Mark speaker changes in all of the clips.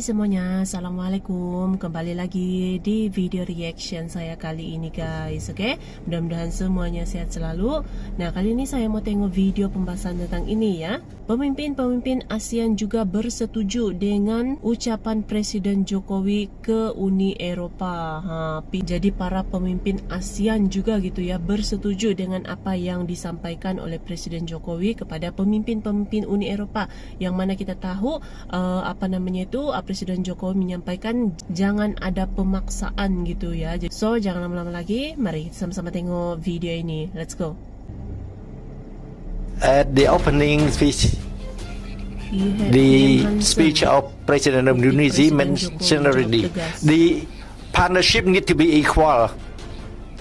Speaker 1: Hai semuanya, Assalamualaikum. Kembali lagi di video reaction saya kali ini guys. Oke, mudah-mudahan semuanya sehat selalu. Nah, kali ini saya mau tengok video pembahasan tentang ini ya. Pemimpin-pemimpin ASEAN juga bersetuju dengan ucapan Presiden Jokowi ke Uni Eropa. Jadi para pemimpin ASEAN juga gitu ya bersetuju dengan apa yang disampaikan oleh Presiden Jokowi kepada pemimpin-pemimpin Uni Eropa, yang mana kita tahu Presiden Jokowi menyampaikan jangan ada pemaksaan gitu ya. So jangan lama-lama lagi, mari sama-sama tengok video ini. Let's go.
Speaker 2: At the opening speech, the speech of President of Indonesia mentioned already, the partnership need to be equal.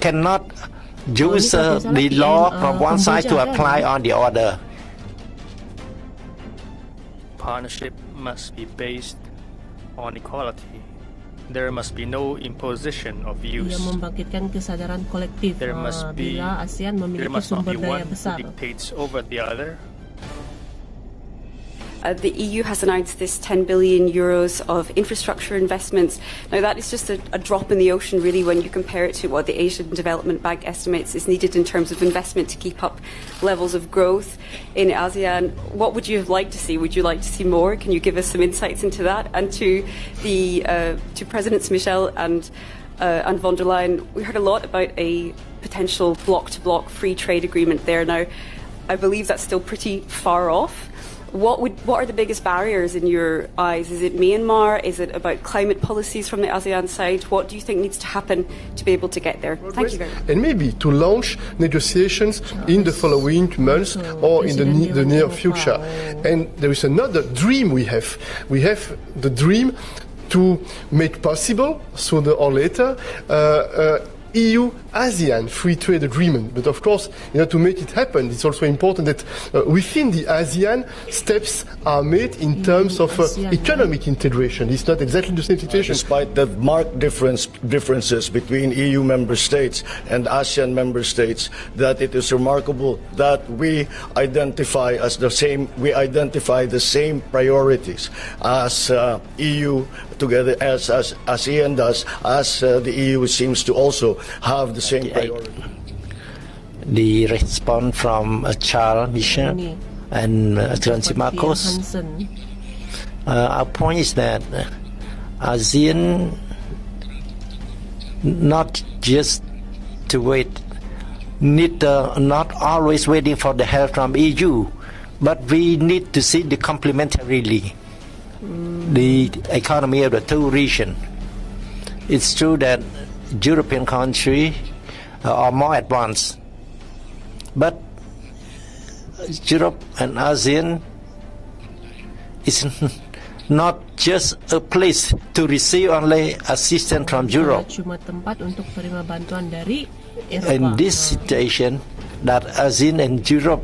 Speaker 2: Cannot use the law from one side to apply on the other.
Speaker 3: Partnership must be based on equality. There must be no imposition of views.
Speaker 1: Ia membangkitkan kesadaran kolektif.
Speaker 3: There must be
Speaker 1: bila ASEAN memiliki sumber daya besar.
Speaker 3: Who dictates over the other.
Speaker 4: The EU has announced this 10 billion euros of infrastructure investments. Now that is just a drop in the ocean really when you compare it to what the Asian Development Bank estimates is needed in terms of investment to keep up levels of growth in ASEAN. What would you have liked to see? Would you like to see more? Can you give us some insights into that? And to Presidents Michel and von der Leyen, we heard a lot about a potential block-to-block free trade agreement there. Now, I believe that's still pretty far off. What are the biggest barriers in your eyes? Is it Myanmar? Is it about climate policies from the ASEAN side? What do you think needs to happen to be able to get there? Thank you very much.
Speaker 5: And maybe to launch negotiations in the following months or in the near future. And there is another dream we have. We have the dream to make possible, sooner or later, EU-ASEAN free trade agreement. But of course, to make it happen, it's also important that within the ASEAN, steps are made in terms of economic integration. It's not exactly the same situation.
Speaker 6: Despite the marked differences between EU member states and ASEAN member states, that it is remarkable that we identify the same priorities as EU together, as ASEAN does, as the EU seems to also have the same priority.
Speaker 2: The response from Charles Michel and Francis Marcos. Our point is that ASEAN not just to wait, not always waiting for the help from EU, but we need to see the complementarily the economy of the two regions. It's true that European countries are more advanced, but Europe and ASEAN is not just a place to receive only assistance from Europe. In this situation, that ASEAN and Europe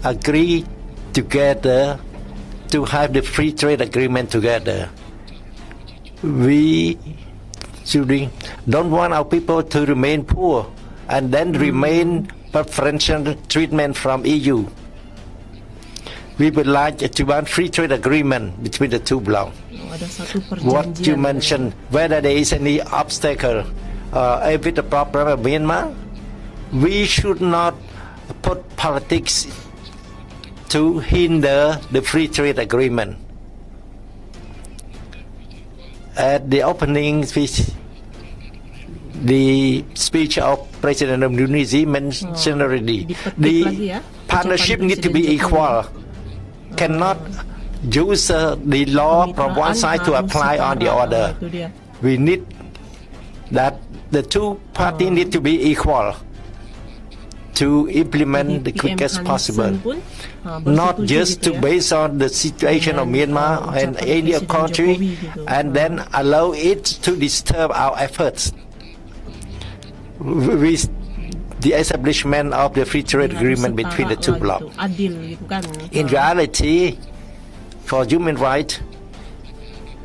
Speaker 2: agree together to have the free trade agreement together. We don't want our people to remain poor and then remain preferential treatment from EU. We would like to want free trade agreement between the two blocks. What you mentioned, whether there is any obstacle with the problem of Myanmar, we should not put politics to hinder the free trade agreement. At the opening speech, the speech of President of Indonesia mentioned already, the partnership need to be equal. Cannot use the law from one side to apply on the other. We need that the two parties need to be equal to implement the quickest possible, not just to base on the situation of Myanmar and any country and then allow it to disturb our efforts with the establishment of the free trade agreement between the two blocs. In reality, for human rights,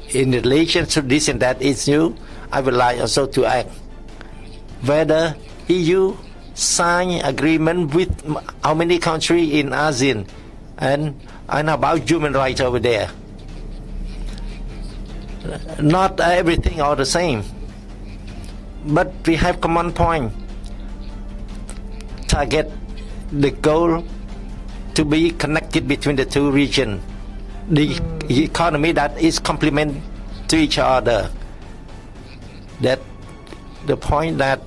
Speaker 2: in relation to this and that issue, I would like also to ask whether EU sign agreement with how many countries in ASEAN and about human rights over there. Not everything all the same, but we have common point. Target the goal to be connected between the two regions. The economy that is complement to each other. That the point that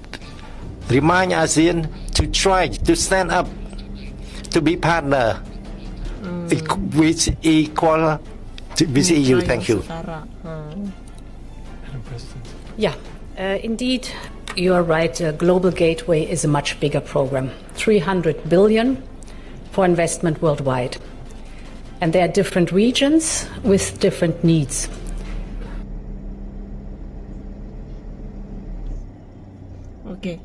Speaker 2: remind ASEAN to try to stand up to be partner with equal with EU. Thank you.
Speaker 7: Yeah, indeed, you are right. Global Gateway is a much bigger program, 300 billion for investment worldwide. And there are different regions with different needs.
Speaker 1: Oke.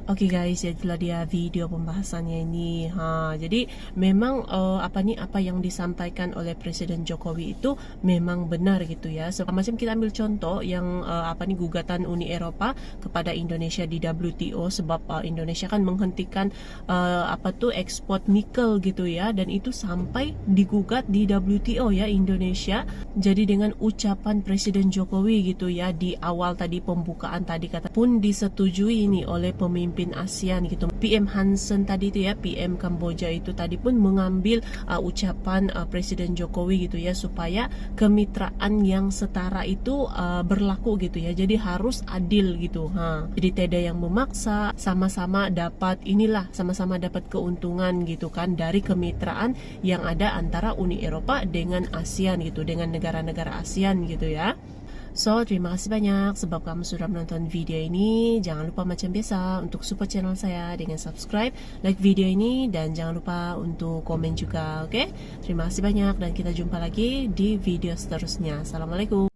Speaker 1: Oke guys, ya itulah dia video pembahasannya ini. Jadi memang apa yang disampaikan oleh Presiden Jokowi itu memang benar gitu ya. Macam kita ambil contoh yang gugatan Uni Eropa kepada Indonesia di WTO sebab Indonesia kan menghentikan ekspor nikel gitu ya, dan itu sampai digugat di WTO ya Indonesia. Jadi dengan ucapan Presiden Jokowi gitu ya di awal tadi pembukaan tadi kata pun disetujui ini oleh pemimpin ASEAN gitu. PM Hansen tadi itu ya, PM Kamboja itu tadi pun mengambil ucapan Presiden Jokowi gitu ya, supaya kemitraan yang setara itu berlaku gitu ya. Jadi harus adil gitu. Jadi tidak yang memaksa, sama-sama dapat sama-sama dapat keuntungan gitu kan dari kemitraan yang ada antara Uni Eropa dengan ASEAN gitu, dengan negara-negara ASEAN gitu ya. So, terima kasih banyak sebab kamu sudah menonton video ini. Jangan lupa macam biasa untuk support channel saya dengan subscribe, like video ini, dan jangan lupa untuk komen juga, oke? Terima kasih banyak dan kita jumpa lagi di video seterusnya. Assalamualaikum.